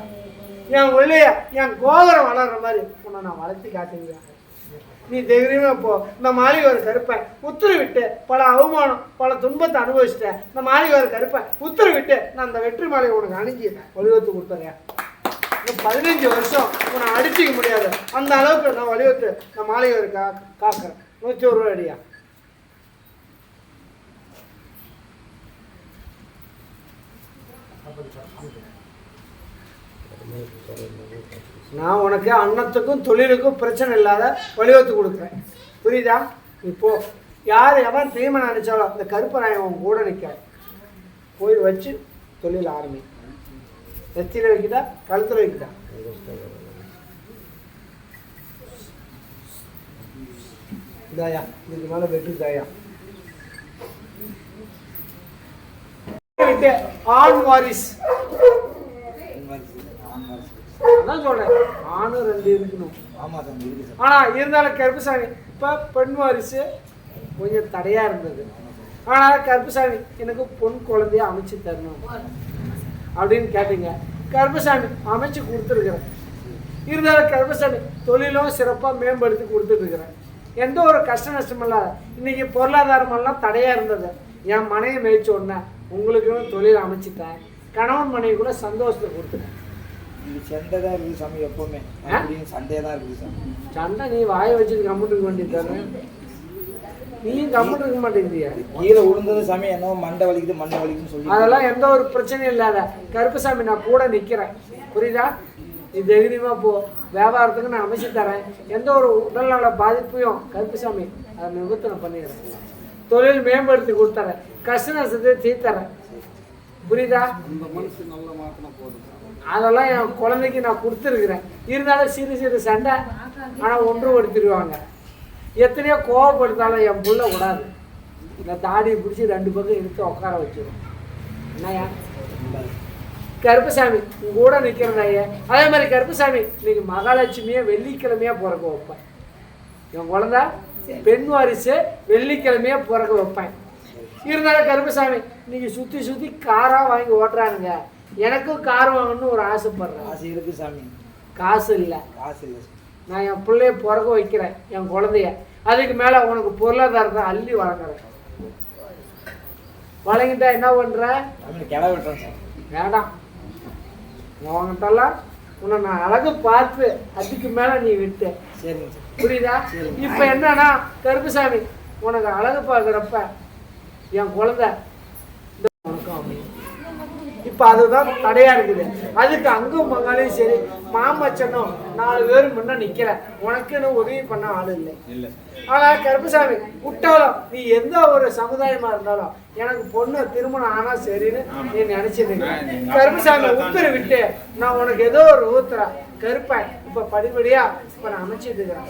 என் பிள்ளைய என் கோபுரம் வளர்கிற மாதிரி உன்னை நான் வளர்த்தி காட்டுவியா. நீ தைரியமாக போ. இந்த மாளிகை கருப்பை உத்தரவிட்டு பல அவமானம் பல துன்பத்தை அனுபவிச்சிட்டேன். இந்த மாளிகை கருப்பை உத்தரவிட்டு நான் அந்த வெற்றி மாலையை உனக்கு அணிஞ்சி வலியுறுத்து கொடுத்தேன். 15 வருஷம் உன்னை அடிச்சிக்க முடியாது அந்த அளவுக்கு நான் வலியுறுத்து இந்த மாளிகை காக்கிறேன். 101 ரூபா அடியா. நான் உனக்கு அன்னத்துக்கும் தொழிலுக்கும் பிரச்சனை இல்லாத வலியுறுத்து கொடுக்குறேன். புரியுதா? இப்போ யார் எவன் தீமை நினைச்சாலும் அந்த கருப்பராயன் உன் கூட நிற்க போய் வச்சு தொழில் ஆரம்பி. நெத்தியில் வைக்கிட்டா, கழுத்தில் வைக்கிட்டா. இதாயா இதுக்கு மேலே வெற்றி தாயா. ஆண் வாரிஸ் அதான் சொல்றேன். ஆணும் 2 இருக்கணும். ஆனா இருந்தாலும் கருப்புசாமி இப்ப பெண் வாரிசு கொஞ்சம் தடையா இருந்தது. ஆனா கருப்புசாமி எனக்கு பொன் குழந்தைய அமைச்சு தரணும் அப்படின்னு கேட்டீங்க. கருப்புசாமி அமைச்சு கொடுத்துருக்குறேன். இருந்தாலும் கருப்புசாமி தொழிலும் சிறப்பாக மேம்படுத்தி கொடுத்துட்ருக்குறேன். எந்த ஒரு கஷ்ட நஷ்டம் இல்லாத. இன்னைக்கு பொருளாதாரமெல்லாம் தடையா இருந்தது. என் மனையை மேய்ச்ச உடனே உங்களுக்கு தொழில் அமைச்சிட்டேன். கணவன் மனைவி கூட சந்தோஷத்தை கொடுத்துட்டேன். சண்டை தான் இருக்குது சாமி. எப்பவுமே சண்டே தான் இருக்குது சாமி. சண்டை நீ வாயை வச்சுட்டு கம்முட்டு இருக்க வேண்டியதானே. நீயும் கம்முட்டு இருக்க மாட்டேங்கிறியா? கீழே விழுந்தது சாமி என்ன மண்டை வலிக்குதுன்னு சொல்லி அதெல்லாம் எந்த ஒரு பிரச்சனையும் இல்லாத கருப்புசாமி நான் கூட நிற்கிறேன். புரியுதா? நீ தைரியமா போ. வியாபாரத்துக்கு நான் அமைச்சு தரேன். எந்த ஒரு உடல்நல பாதிப்பையும் கருப்புசாமி அதை நிவர்த்தனை பண்ணிடுறேன். தொழில் மேம்படுத்தி கொடுத்துறேன். கஷ்ட நஷ்டத்தை தீர்த்தரேன். புரியுதா? அந்த மனசு நல்லா மாற்றினா போதும். அதெல்லாம் என் குழந்தைக்கு நான் கொடுத்துருக்குறேன். இருந்தாலும் சிறு சண்டை ஆனால் ஒன்றுபடுத்திடுவாங்க. எத்தனையோ கோவப்படுத்தாலும் என் புள்ள விடாது. இந்த தாடியை பிடிச்சி 2 பக்கம் இழுத்து உட்கார வச்சிடும். என்னையா கருப்புசாமி உங்க கூட நிற்கிறதாயே. அதே மாதிரி கருப்புசாமி இன்னைக்கு மகாலட்சுமியை வெள்ளிக்கிழமையா பிறக்க வைப்பேன். என் குழந்தை பெண் வாரிசு வெள்ளிக்கிழமையா பிறக்க வைப்பேன். இருந்தாலும் கருப்புசாமி இன்னைக்கு சுற்றி காராக வாங்கி ஓட்டுறானுங்க. எனக்கும் கார் வாங்கணும்னு ஒரு ஆசைப்படுறேன். ஆசை இருக்கு சாமி. காசு இல்லை. நான் என் பிள்ளைய பிறக்க வைக்கிறேன், என் குழந்தைய. அதுக்கு மேலே உனக்கு பொருளாதாரத்தை அள்ளி வழங்குறேன். வழங்கிட்டா என்ன பண்ற? வேண்டாம். உங்ககிட்டலாம் உன்னை நான் அழகு பார்த்து அதுக்கு மேலே நீ விட்டு. புரியுதா? இப்போ என்னன்னா கருப்புசாமி உனக்கு அழகு பார்க்குறப்ப என் குழந்தை உனக்கும் அமையும். இப்போ அதுதான் தடையா இருக்குது. அதுக்கு அங்கும் மங்காலையும் சரி மாமச்சனும் 4 பேர் முன்ன நிற்கிறேன். உனக்குன்னு உதவி பண்ண ஆள் இல்லை. ஆனால் கருப்புசாமி விட்டாலும் நீ எந்த ஒரு சமுதாயமா இருந்தாலும் எனக்கு பொண்ணு திருமணம் ஆனா சரின்னு நீ நினைச்சிருக்க. கருப்புசாமி உத்தரவு விட்டு நான் உனக்கு ஏதோ ஒரு ஊத்துறேன். கருப்பேன் இப்போ படிப்படியா இப்போ நான் அமைச்சிட்டு இருக்கிறேன்.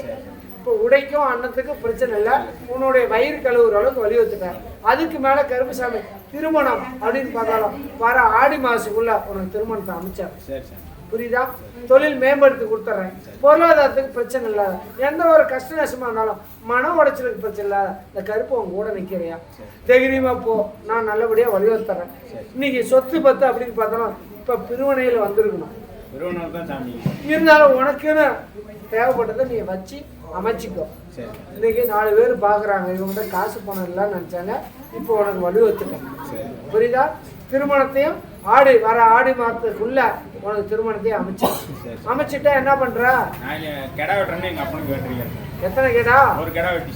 இப்போ உடைக்கும் அன்னத்துக்கும் பிரச்சனை இல்லை. உன்னுடைய வயிறு கழுவுற அளவுக்கு வலியுறுத்துட்டேன். அதுக்கு மேல கருப்பசாமி திருமணம் அப்படின்னு பார்த்தாலும் வர ஆடி மாசத்துக்குள்ள உனக்கு திருமணத்தை அமைச்சார். சரி சார். புரியுதா? தொழில் மேம்படுத்தி கொடுத்துட்றேன். பொருளாதாரத்துக்கு பிரச்சனை இல்லாத, எந்த ஒரு கஷ்ட நஷ்டமா இருந்தாலும் மன உடைச்சலுக்கு பிரச்சனை இல்லாத இந்த கருப்பு உங்க கூட நிக்கிறியா? தைரியமா போ, நான் நல்லபடியா வழிவகுத்துறேன். இன்னைக்கு சொத்து பத்து அப்படின்னு பார்த்தாலும் இப்ப பிரிவினையில வந்திருக்கணும். இருந்தாலும் உனக்குன்னு தேவைப்பட்டதை நீ வச்சு அமைச்சிக்கோ. இன்னைக்கு 4 பேர் பாக்குறாங்க, இவங்க காசு பணம் இல்லைன்னு நினைச்சாங்க, இப்போ உனக்கு வலுவத்துக்க. புரியுதா? திருமணத்தையும் வர ஆடி மாதத்துக்குள்ள உனக்கு திருமணத்தையும் அமைச்சிட்டா என்ன பண்ற? எத்தனை கேடா? ஒரு கிடா வெட்டி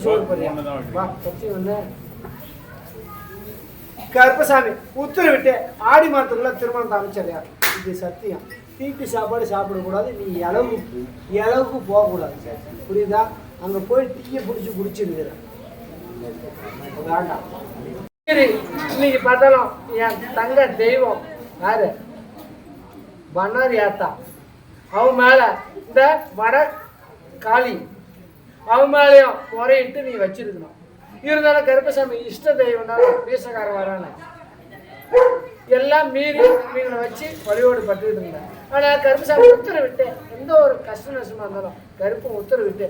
சோறு போறியா? வந்து கருப்பசாமி உத்தரவிட்டு ஆடி மாதத்துக்குள்ள திருமணத்தை அமைச்சறியா? இது சத்தியம். தீட்டு சாப்பாடு சாப்பிடக்கூடாது, நீ இளவுக்கு போகக்கூடாது. புரியுதா? அங்க போய் தீய பிடிச்சி குடிச்சிருக்கிற வேண்டாம். சரி, இன்னைக்கு பார்த்தாலும் என் தங்க தெய்வம் யாரு? பண்ணாரி ஆத்தா. அவன் மேல இந்த வட காளி, அவன் மேலேயும் முறையிட்டு நீ வச்சிருக்கணும். இருந்தாலும் கருப்பசாமி இஷ்ட தெய்வம்னா வீசக்கார வரான எல்லாம் மீறி நீங்களை வச்சு வழிபாடு பட்டுக்கிட்டு இருந்தேன். ஆனா கருப்பசாமி உத்தரவிட்டு எந்த ஒரு கஷ்ட நஷ்டமா இருந்தாலும் கருப்பும் உத்தரவிட்டு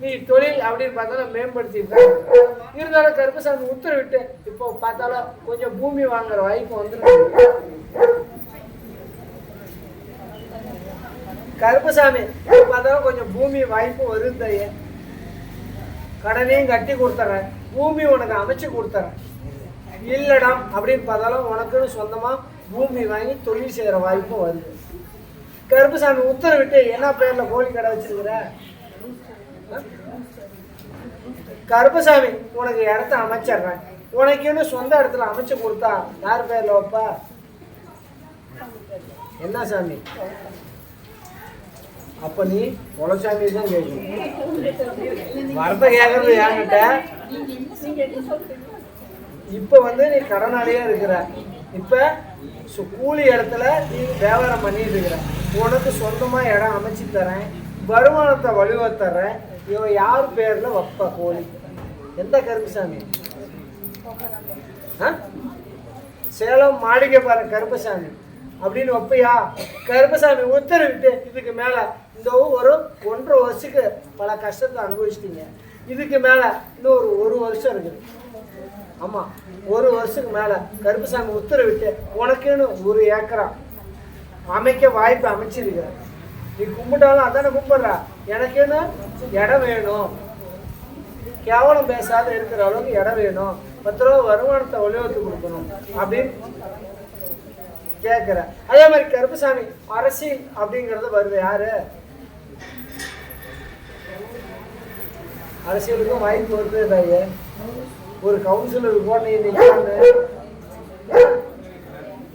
நீ தொழில் அப்படின்னு பார்த்தாலும் மேம்படுத்திட்டு இருந்தாலும் கருப்பசாமி உத்தரவிட்டு இப்போ பார்த்தாலும் கொஞ்சம் பூமி வாங்குற வாய்ப்பு வந்துருக்கு. கருப்பசாமி பார்த்தாலும் கொஞ்சம் பூமி வாய்ப்பு வருந்தையே. கடனையும் கட்டி கொடுத்துறேன், பூமி உனக்கு அமைச்சு கொடுத்துறேன். இல்லடம் அப்படின்னு பார்த்தாலும் உனக்குன்னு சொந்தமா பூமி வாங்கி தொழில் செய்யற வாய்ப்பும் வருது. கருப்பசாமி உத்தரவிட்டு என்ன பேர்ல கோழி கடை வச்சிருக்கிற? கருப்பசாமி உனக்கு இடத்த அமைச்சிடுறேன். உனக்குன்னு சொந்த இடத்துல அமைச்சு கொடுத்தா யார் பேர்ல வைப்பா? என்ன சாமி? அப்ப நீ குலசாமி தான் கேட்கணும். வரத கேட்கறது என்கிட்ட. இப்ப வந்து நீ கடனாளியா இருக்கிற. இப்ப கூலி இடத்துல நீ வியாபாரம் பண்ணிட்டு இருக்கிற. உனக்கு சொந்தமா இடம் அமைச்சு தரேன், வருமானத்தை வலுவத்தர்றேன். இவன் யார் பேர்ல வைப்ப கோழி? எந்த கருப்பசாமி? சேலம் மாளிகை பாரு கருப்பசாமி அப்படின்னு வைப்பையா? கருப்பசாமி உத்தரவிட்டு இதுக்கு மேல இந்த ஒரு 1.5 வருஷத்துக்கு பல கஷ்டத்தை அனுபவிச்சிட்டீங்க. இதுக்கு மேல இன்னும் ஒரு வருஷம் இருக்குது. ஆமா, 1 வருஷத்துக்கு மேல கருப்பசாமி உத்தரவிட்டு உனக்குன்னு 1 ஏக்கரா அமைக்க வாய்ப்பு அமைச்சிருக்கிற. நீ கும்பிட்டாலும் அதானே கும்பிடுற. எனக்குன்னு இடம் வேணும், கேவலம் பேசாத இருக்கிற அளவுக்கு இடம் வேணும், 10 ரூபா வருமானத்தை வலியுறுத்தி கொடுக்கணும் அப்படின்னு கேட்கிற. அதே மாதிரி கருப்பசாமி அரசியல் அப்படிங்கறது வருது. யாரு அரசியலுக்கும் வாய்ப்பு வருது தாயே. ஒரு கவுன்சிலர் போன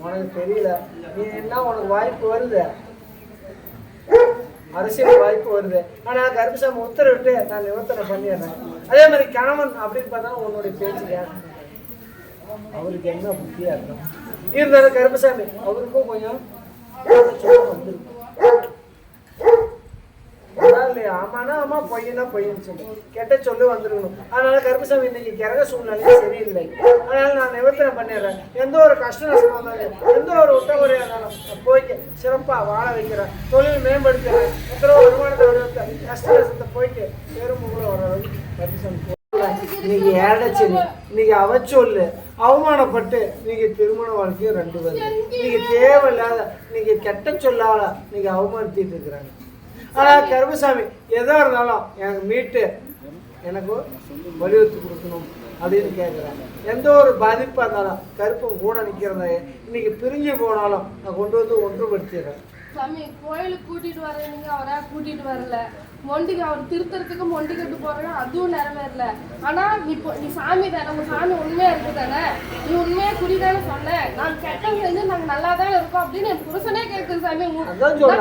உனக்கு தெரியல. நீ என்ன உனக்கு வாய்ப்பு வருது, அரசியல் வாய்ப்பு வருது. ஆனா கருப்பசாமி உத்தரவிட்டு நான் நிவர்த்தனை பண்ணிடுறேன். அதே மாதிரி கணவன் அப்படின்னு பார்த்தா உன்னுடைய பேச்சு கேட்கணும். அவருக்கு என்ன புத்தியா இருக்கும்? இருந்தாலும் கருப்பசாமி அவருக்கும் கொஞ்சம் வந்துருக்கும். இல்லையா? ஆமானா ஆமா, பொய்யனா பொய்யன்னு சொல்லி கெட்ட சொல்லு வந்துருக்கணும். அதனால கருப்பசாமி இன்னைக்கு கிரக சூழ்நிலை சரியில்லை. அதனால நான் நிவர்த்தனை பண்ணிடுறேன். எந்த ஒரு கஷ்ட நஷ்டமா இருந்தாலும், எந்த ஒரு உட்டமுறையா இருந்தாலும் போய்க்கு சிறப்பா வாழ வைக்கிறேன், தொழில் மேம்படுத்துறேன், எத்தனை வருமானத்தை வருவத்தை கஷ்ட நஷ்டத்தை போயிட்டு பெருமுகல வர அளவுக்கு கருப்பசாமி. இன்னைக்கு ஏடச்சனி, இன்னைக்கு அவச்சொல்லு அவமானப்பட்டு இன்னைக்கு திருமண வாழ்க்கையும் 2 பேர் இன்னைக்கு தேவையில்லாத இன்னைக்கு கெட்ட சொல்லால இன்னைக்கு அவமானத்திட்டு இருக்கிறாங்க. ஆனா கருப்பசாமி எதா இருந்தாலும் எனக்கு மீட்டு எனக்கு வலியுறுத்தி கொடுக்கணும் அப்படின்னு கேட்குறாங்க. எந்த ஒரு பாதிப்பா இருந்தாலும் கருப்பும் கூட நிக்கிறத இன்னைக்கு பிரிஞ்சு போனாலும் நான் கொண்டு வந்து ஒன்றுபடுத்திடுறேன். சாமி கோயிலுக்கு கூட்டிட்டு வரீங்க, அவரா கூட்டிட்டு வரல. மொண்டிக்கு அவர் திருத்தறதுக்கு மொண்டி கட்டு போறேன்னா அதுவும் நிறைவேறல. ஆனா நீ சாமி தானே, உங்க சாமி உண்மையா இருக்கு தானே, நீ உண்மையா குடிதானே சொன்ன, நான் கெட்டது செஞ்சு நாங்க நல்லா தானே இருக்கோம் அப்படின்னு என் புருஷனே கேட்குது சாமி.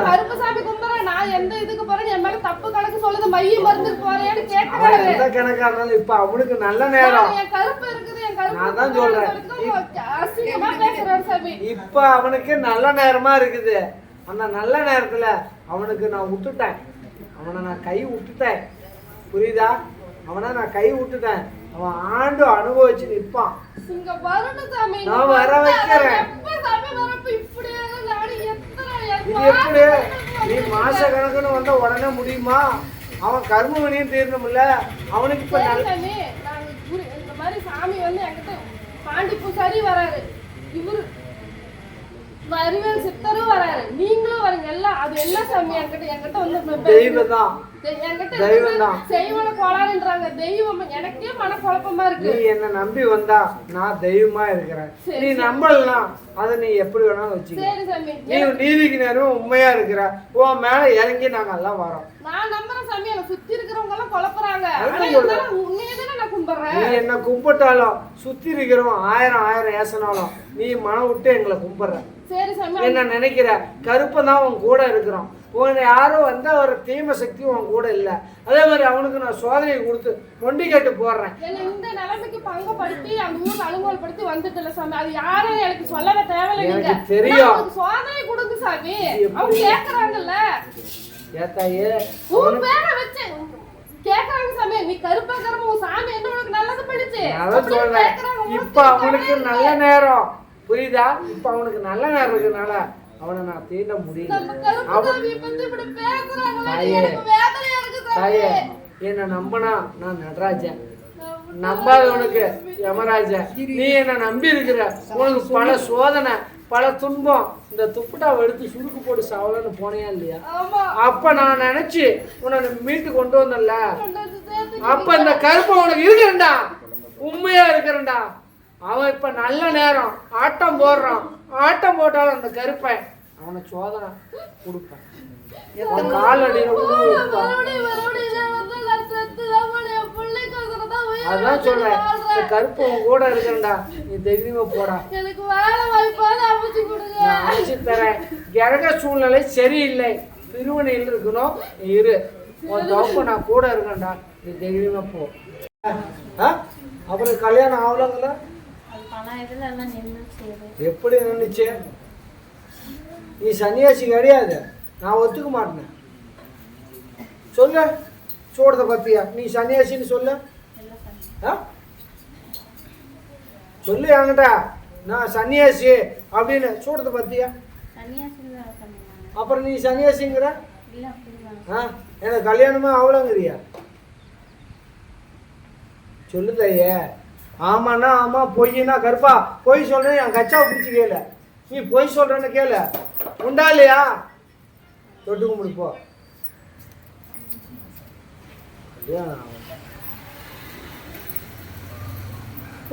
கருப்பு சாமி கும்பிடுறேன், நான் எந்த இதுக்கு போறேன், என் மேல தப்பு கணக்கு சொல்லுது, மைய மருந்துக்கு போறேன்னு கேட்கறாரு. எந்த கணக்கா இருந்தாலும் இப்ப அவனுக்கு நல்ல நேரம், என் கருப்பு இருக்குது, என் கருப்பு நான் தான் சொல்றேன், அசிங்கமா பேசுறாரு சாமி. இப்ப அவனுக்கு நல்ல நேரமா இருக்குது. அந்த நல்ல நேரத்துல அவனுக்கு நான் விட்டுட்டேன், அவனை நான் கை விட்டுட்டேன். புரியுதா? அவனை நான் கை விட்டுட்டேன். அவன் ஆண்டு அனுபவிச்சு நிற்பான். இங்க வரணும் சாமி. நான் வர வைக்கிறேன். எப்ப சாமி வரப்ப இப்படியே நாடி எத்தனை இது எப்படி நீ மாச கணக்குன்னு வந்தா உடனே முடியுமா? அவன் கர்மவினையும் தீரணும்ல. அவனுக்கு இப்ப நல்ல சாமி நாங்க இந்த மாதிரி சாமி வந்து என்கிட்ட பாண்டி பூசாரி வராரு, இவரு வரிவேல் சித்தரும் வராரு, நீங்களும் வரீங்க எல்லாம். அது என்ன சாமி என்கிட்ட வந்து தெய்வம் தான். தெய்வம் தான். செய்வன கோளாறுன்றாங்க. தெய்வம் எனக்கே மன குழப்பமா இருக்கு. நீ என்ன நம்பி வந்தா நான் தெய்வமா இருக்கிறேன். நீ நம்பலாம் அதை நீ எப்படி வேணாலும் வச்சுக்க. சரி சாமி. நீ நீதிக்கு நேரம் உண்மையா இருக்கிற உன் மேல இறங்கி நாங்க எல்லாம் வரோம். நான் நம்புறேன் சாமி. என்ன சுத்தி இருக்கிறவங்க எல்லாம் குழப்பறாங்க. உண்மையதானே நான் கும்பிடுறேன். நீ என்ன கும்பிட்டாலும் சுத்தி இருக்கிறவன் ஆயிரம் ஏசனாலும் நீ மனம் விட்டு எங்களை கும்பிடுற. சரி சாமி. என்ன நினைக்கிற? கருப்பன் தான் உன் கூட இருக்கிறோம். உன்னை யாரும் வந்த ஒரு தீமை சக்தி உன் கூட இல்லை. அதே மாதிரி அவனுக்கு நான் சோதனையை கொடுத்து நொண்டி கட்டு போடுறேன். என்ன இந்த நிலைமைக்கு பங்கப்படுத்தி அந்த ஊருக்கு அலுவல்படுத்தி வந்துட்டல சாமி. அது யாரும் எனக்கு சொல்லவே தேவையில்லை. நீங்க எனக்கு தெரியும். சோதனை கொடுங்க சாமி. அவங்க கேக்குறாங்கல்ல. ஏத்தாயே உன் பேரை வச்சு கேக்குறாங்க சாமி. நீ கருப்பாக்கறம உன் சாமி என்ன உனக்கு நல்லது பண்ணிச்சு. அதான் சொல்றேன். இப்ப அவனுக்கு நல்ல நேரம் புரியுதா? இப்ப அவனுக்கு நல்ல நேரம் இருக்கிறதுனால அவனை நான் தீண்ட முடியல. தாயே என்ன நம்பினா நான் நடராஜன், நம்பாதவனுக்கு யமராஜன். நீ என்ன நம்பி இருக்கிற. உனக்கு பல சோதனை பல துன்பம். இந்த துப்புட்டாவை எடுத்து சுருக்கு போட்டு சாவலன்னு போனியா இல்லையா? அப்ப நான் நினைச்சு உன்னை மீட்டு கொண்டு வந்தல. அப்ப இந்த கருப்பை உனக்கு இருக்கிறேன்டா, உண்மையா இருக்கிறேன்டா. அவன் இப்ப நல்ல நேரம் ஆட்டம் போடுறான். ஆட்டம் போட்டாலும் அந்த கருப்பை அவனை சோதனை கொடுப்பான். காலடியில அதான் சொல்றேன். இந்த கருப்பு உன் கூட இருக்கிறேன்டா, நீ தைரியமா போடா. எனக்கு வேலை வாய்ப்பாவது அமைச்சு கொடுங்க. நான் அமைச்சு தரேன். கிரக சூழ்நிலை சரியில்லை, திருவனையில் இருக்கணும். இரு, உன் தோப்ப நான் கூட இருக்கேன்டா, நீ தைரியமா போ. அப்புறம் கல்யாணம் ஆகலங்களா? எப்படி நின்றுச்சு? நீ சன்னியாசி கிடையாது, நான் ஒத்துக்க மாட்டேன். சொல்ல சூடத்தை பத்தியா? நீ சன்னியாசின்னு சொல்ல சொல்லு என்கிட்ட. நான் சன்னியாசி அப்படின்னு சூடத்தை பத்தியா? அப்புறம் நீ சன்னியாசிங்கிற? எனக்கு கல்யாணமா ஆகலங்கிறியா? சொல்லுதையே. ஆமாண்ணா ஆமா, பொய்னா கருப்பா பொய் சொல்றேன். என் கச்சாவை பிடிச்சி கேளு. நீ பொய் சொல்றேன்னு கேளு. உண்டா இல்லையா? தொட்டு கும்பிடு போ.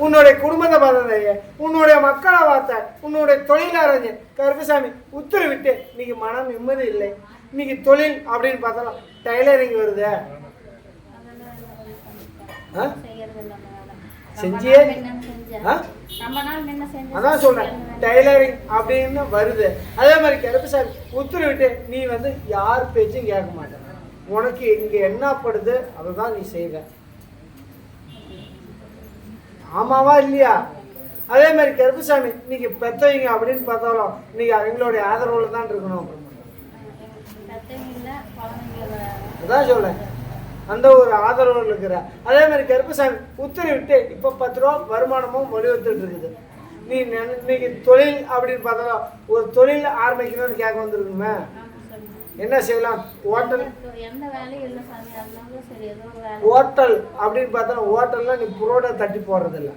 உன்னுடைய குடும்பத்தை பார்த்ததையே, உன்னுடைய மக்களை பார்த்த, உன்னுடைய தொழிலாளர் கருப்பசாமி உத்தரவிட்டு இன்னைக்கு மனம் நிம்மதி இல்லை. இன்னைக்கு தொழில் அப்படின்னு பார்த்தாலும் டைலரிங் வருது. செஞ்சியே அதான் சொல்றேன். டைலரிங் அப்படின்னு வருது. அதே மாதிரி கருப்பசாமி உத்தரவிட்டு நீ வந்து யார் பேச்சும் கேட்க மாட்டேன். உனக்கு இங்க என்ன படுது அதுதான் நீ செய்வ. ஆமாவா இல்லையா? அதே மாதிரி கருப்பசாமி இன்னைக்கு பெத்தவங்க அப்படின்னு பார்த்தாலும் இன்னைக்கு அவங்களுடைய ஆதரவுல தான் இருக்கணும். அதான் சொல்றேன், அந்த ஒரு ஆதரவு இருக்கிற. அதே மாதிரி கருப்பசாமி உத்தரவிட்டு இப்போ 10 ரூபா வருமானமும் வலியுறுத்திட்டு இருக்குது. நீ இன்னைக்கு தொழில் அப்படின்னு பார்த்தாலும் ஒரு தொழில் ஆரம்பிக்கணும்னு கேட்க வந்துருக்குமே, என்ன செய்யலாம்? ஹோட்டல் ஹோட்டல் அப்படின்னு பார்த்தா ஹோட்டலில் நீ புரோட்டா தட்டி போடுறதில்ல.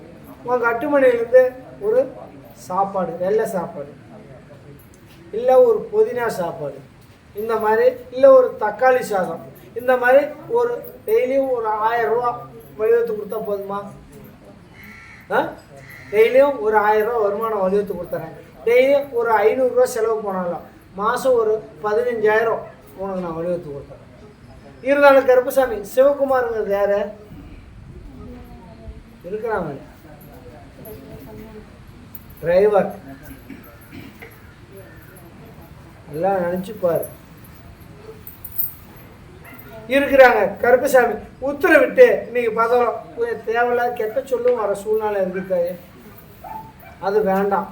உன் கட்டுமணியிலேருந்து ஒரு சாப்பாடு, வெள்ளை சாப்பாடு இல்லை ஒரு புதினா சாப்பாடு இந்த மாதிரி, இல்லை ஒரு தக்காளி சாதம் இந்த மாதிரி ஒரு டெய்லியும் ஒரு 1000 ரூபா வலியுறுத்தி கொடுத்தா போதுமா? டெய்லியும் ஒரு 1000 ரூபா வருமானம் வலியுறுத்தி கொடுத்துறேன். டெய்லியும் ஒரு 500 ரூபா செலவு போனாலும் மாதம் ஒரு 15,000 உனக்கு நான் வலியுறுத்தி கொடுத்தேன். இருந்தாலும் கருப்பசாமி சிவகுமாருங்கிறது யாரு இருக்கிறாங்க? டிரைவர். எல்லாம் நினைச்சுப்பாரு இருக்கிறாங்க. கருப்பசாமி உத்தரவிட்டு இன்னைக்கு பார்த்தாலும் தேவையில்லாத கெட்ட சொல்லும் வர சூழ்நிலை இருக்காது. அது வேண்டாம்.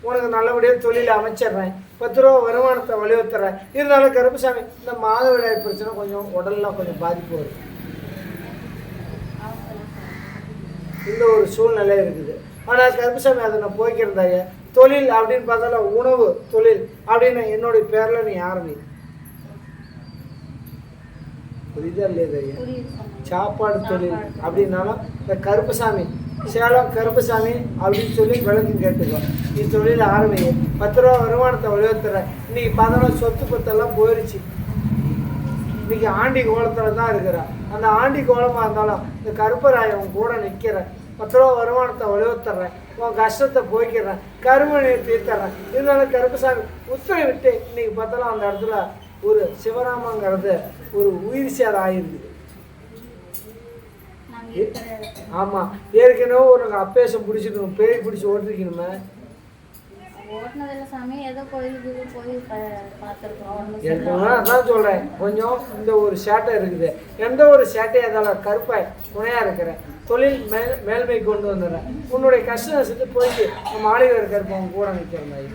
உனக்கு நல்லபடியாக தொழில் அமைச்சிடுறேன். 10 ரூபா வருமானத்தை வலியுறுத்துறேன். இருந்தாலும் கருப்பசாமி இந்த மாதவிடாய் பிரச்சனை கொஞ்சம் உடல்லாம் கொஞ்சம் பாதிப்பு வரும். இந்த ஒரு சூழ்நிலை இருக்குது. ஆனால் கருப்பசாமி அதை நான் போய்க்கிறதாங்க. தொழில் அப்படின்னு பார்த்தாலும் உணவு தொழில் அப்படின்னு என்னுடைய பேரில் நீ ஆரம்பி. புரியுதா இல்லையா ஐயா? சாப்பாடு தொழில் அப்படின்னாலும் இந்த கருப்பசாமி சேலம் கருப்பசாமி அப்படின்னு சொல்லி விளக்கு கேட்டுக்கோ. நீ தொழில் ஆரம்பிங்க. 10 ரூபா வருமானத்தை வலியுறுத்துற. இன்னைக்கு 11 சொத்து பத்தெல்லாம் போயிடுச்சு. இன்னைக்கு ஆண்டி கோலத்தில் தான் இருக்கிற. அந்த ஆண்டி கோலமாக இருந்தாலும் இந்த கருப்பராய உன் கூட நிற்கிற. 10 ரூபா வருமானத்தை வலியுறுத்துறேன். உன் கஷ்டத்தை போய்க்கிறேன். கருமணியை தீர்த்துறேன். இருந்தாலும் கருப்பசாமி உத்தரவு விட்டு இன்னைக்கு பார்த்தாலும் அந்த இடத்துல ஒரு சிவராமங்கிறது ஒரு உயிர் சேதம் ஆகிருக்குது. ஆமாம், ஏற்கனவே உனக்கு அப்பேசம் பிடிச்சிக்கணும், பேய் பிடிச்சி ஓட்டிருக்கணுமே. அதான் சொல்கிறேன். கொஞ்சம் இந்த ஒரு சேட்டை இருக்குது. எந்த ஒரு சேட்டையை அதால் கருப்பாய் துணையாக இருக்கிறேன். தொழில் மேல்மை கொண்டு வந்துடுறேன். உன்னுடைய கஷ்ட நஷ்டத்தை போய் மாளிகை கருப்பை கூட நிற்கிறேன்.